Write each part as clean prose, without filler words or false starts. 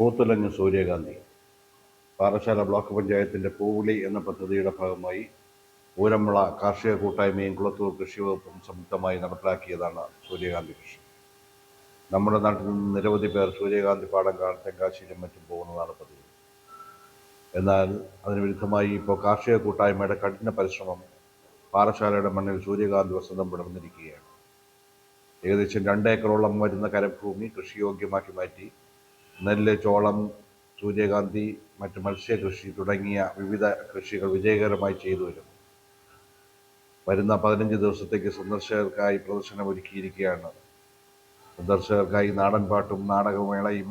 പൂത്തുലഞ്ഞ സൂര്യകാന്തി. പാറശാല ബ്ലോക്ക് പഞ്ചായത്തിൻ്റെ പൂവിളി എന്ന പദ്ധതിയുടെ ഭാഗമായി ഊരമ്പള കാർഷിക കൂട്ടായ്മയും കുളത്തൂർ കൃഷി വകുപ്പും സംയുക്തമായി നടപ്പിലാക്കിയതാണ് സൂര്യകാന്തി കൃഷി. നമ്മുടെ നാട്ടിൽ നിന്ന് നിരവധി പേർ സൂര്യകാന്തി പാടം കാണാൻ തെങ്കാശിയിലും മറ്റും പോകുന്നതാണ് പതിവ്. എന്നാൽ അതിന് വിരുദ്ധമായി ഇപ്പോൾ കാർഷിക കൂട്ടായ്മയുടെ കഠിന പരിശ്രമം പാറശാലയുടെ മണ്ണിൽ സൂര്യകാന്തി വസന്തം വിടർന്നിരിക്കുകയാണ്. ഏകദേശം 2 ഏക്കറോളം വരുന്ന കരഭൂമി കൃഷിയോഗ്യമാക്കി മാറ്റി നെല്ല്, ചോളം, സൂര്യകാന്തി, മറ്റ് മത്സ്യകൃഷി തുടങ്ങിയ വിവിധ കൃഷികൾ വിജയകരമായി ചെയ്തു വരുന്നു. വരുന്ന 15 ദിവസത്തേക്ക് സന്ദർശകർക്കായി പ്രദർശനം ഒരുക്കിയിരിക്കുകയാണ്. സന്ദർശകർക്കായി നാടൻപാട്ടും നാടകമേളയും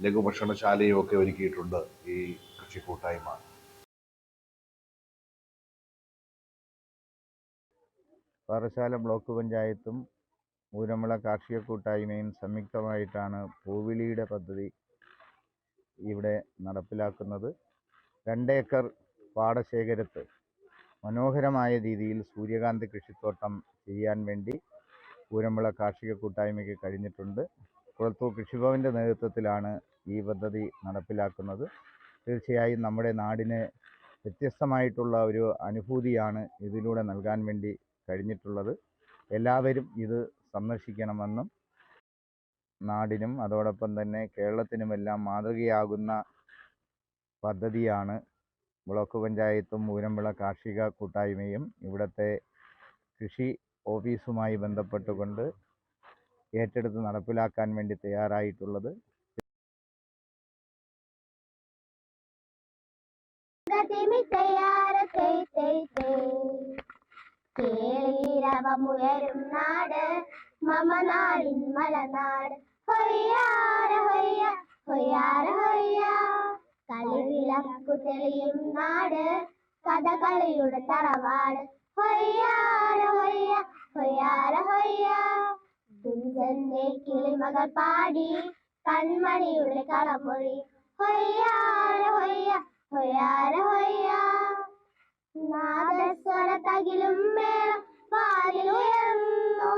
ലഘുഭക്ഷണശാലയും ഒക്കെ ഒരുക്കിയിട്ടുണ്ട് ഈ കൃഷി കൂട്ടായ്മ. പാറശാല ബ്ലോക്ക് പഞ്ചായത്തും ഊരമ്പള കാർഷിക കൂട്ടായ്മയും സംയുക്തമായിട്ടാണ് പൂവിളിയുടെ പദ്ധതി ഇവിടെ നടപ്പിലാക്കുന്നത്. 2 ഏക്കർ പാടശേഖരത്ത് മനോഹരമായ രീതിയിൽ സൂര്യകാന്തി കൃഷിത്തോട്ടം ചെയ്യാൻ വേണ്ടി ഊരമ്പള കാർഷിക കൂട്ടായ്മയ്ക്ക് കഴിഞ്ഞിട്ടുണ്ട്. കുളത്തൂർ കൃഷിഭവൻ്റെ നേതൃത്വത്തിലാണ് ഈ പദ്ധതി നടപ്പിലാക്കുന്നത്. തീർച്ചയായും നമ്മുടെ നാടിന് വ്യത്യസ്തമായിട്ടുള്ള ഒരു അനുഭൂതിയാണ് ഇതിലൂടെ നൽകാൻ വേണ്ടി കഴിഞ്ഞിട്ടുള്ളത്. എല്ലാവരും ഇത് സന്ദർശിക്കണമെന്നും നാടിനും അതോടൊപ്പം തന്നെ കേരളത്തിനുമെല്ലാം മാതൃകയാകുന്ന പദ്ധതിയാണ് ബ്ലോക്ക് പഞ്ചായത്തും ഊരമ്പള കാർഷിക കൂട്ടായ്മയും ഇവിടുത്തെ കൃഷി ഓഫീസുമായി ബന്ധപ്പെട്ടുകൊണ്ട് ഏറ്റെടുത്ത് നടപ്പിലാക്കാൻ വേണ്ടി തയ്യാറായിട്ടുള്ളത്. കേളിരവമുയരും നാട് മമ നാടിൻ മലനാട് ഹൊയ്യാര ഹൊയ്യ ഹൊയ്യാര ഹൊയ്യ. കളിവിളക്കു തെളിയും നാട് കഥകളിയുടെ തറവാട് ഹൊയ്യാര ഹൊയ്യ ഹൊയ്യാര ഹൊയ്യ. തുഞ്ചന്റെ കിളിമകൾ പാടി കൺമണിയുടെ കളമൊഴി ഹൊയ്യാര ഹൊയ്യ ഹൊയ്യാര ഹൊയ്യ. നാദസ്വര തകിലും മേളം വാരിലുയർന്നു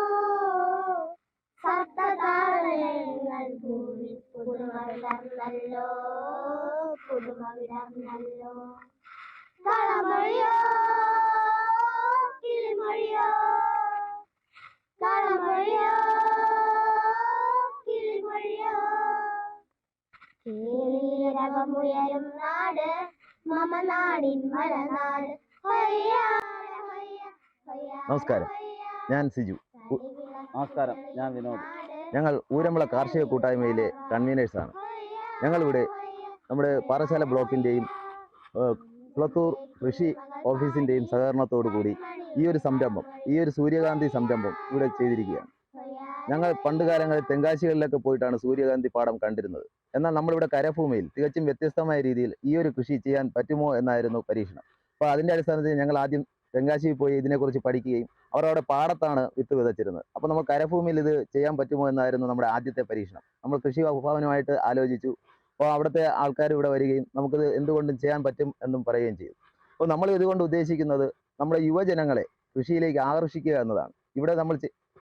സപ്തതാളങ്ങൾ ഭൂമി പുതുമ വിടർന്നല്ലോ പുതുമ വിടർന്നല്ലോ. കളമൊഴിയോ കിളിമൊഴിയോ കളമൊഴിയോ കിളിമൊഴിയോ. കേളിരവമുയരും നാട് മമ നാടിൻ മലനാട്. നമസ്കാരം, ഞാൻ സിജു. നമസ്കാരം, ഞാൻ വിനോദ്. ഞങ്ങൾ ഊരമ്പള കാർഷിക കൂട്ടായ്മയിലെ കൺവീനേഴ്സാണ്. ഞങ്ങളിവിടെ നമ്മുടെ പാറശാല ബ്ലോക്കിൻ്റെയും കുളത്തൂർ കൃഷി ഓഫീസിൻ്റെയും സഹകരണത്തോടു കൂടി ഈ ഒരു സംരംഭം, ഈ ഒരു സൂര്യകാന്തി സംരംഭം ഇവിടെ ചെയ്തിരിക്കുകയാണ്. ഞങ്ങൾ പണ്ട് കാലങ്ങളിൽ തെങ്കാശികളിലൊക്കെ പോയിട്ടാണ് സൂര്യകാന്തി പാടം കണ്ടിരുന്നത്. എന്നാൽ നമ്മളിവിടെ കരഭൂമിയിൽ തികച്ചും വ്യത്യസ്തമായ രീതിയിൽ ഈ ഒരു കൃഷി ചെയ്യാൻ പറ്റുമോ എന്നായിരുന്നു പരീക്ഷണം. അപ്പോൾ അതിൻ്റെ അടിസ്ഥാനത്തിൽ ഞങ്ങൾ ആദ്യം തെങ്കാശിയിൽ പോയി ഇതിനെക്കുറിച്ച് പഠിക്കുകയും അവരവിടെ പാടത്താണ് വിത്ത് വിതച്ചിരുന്നത്. അപ്പോൾ നമ്മൾ കരഭൂമിയിൽ ഇത് ചെയ്യാൻ പറ്റുമോ എന്നായിരുന്നു നമ്മുടെ ആദ്യത്തെ പരീക്ഷണം. നമ്മൾ കൃഷി ഭവനുമായിട്ട് ആലോചിച്ചു. അപ്പോൾ അവിടുത്തെ ആൾക്കാർ ഇവിടെ വരികയും നമുക്കിത് എന്തുകൊണ്ടും ചെയ്യാൻ പറ്റും എന്നും പറയുകയും ചെയ്തു. അപ്പോൾ നമ്മൾ ഇതുകൊണ്ട് ഉദ്ദേശിക്കുന്നത് നമ്മുടെ യുവജനങ്ങളെ കൃഷിയിലേക്ക് ആകർഷിക്കുക എന്നതാണ്. ഇവിടെ നമ്മൾ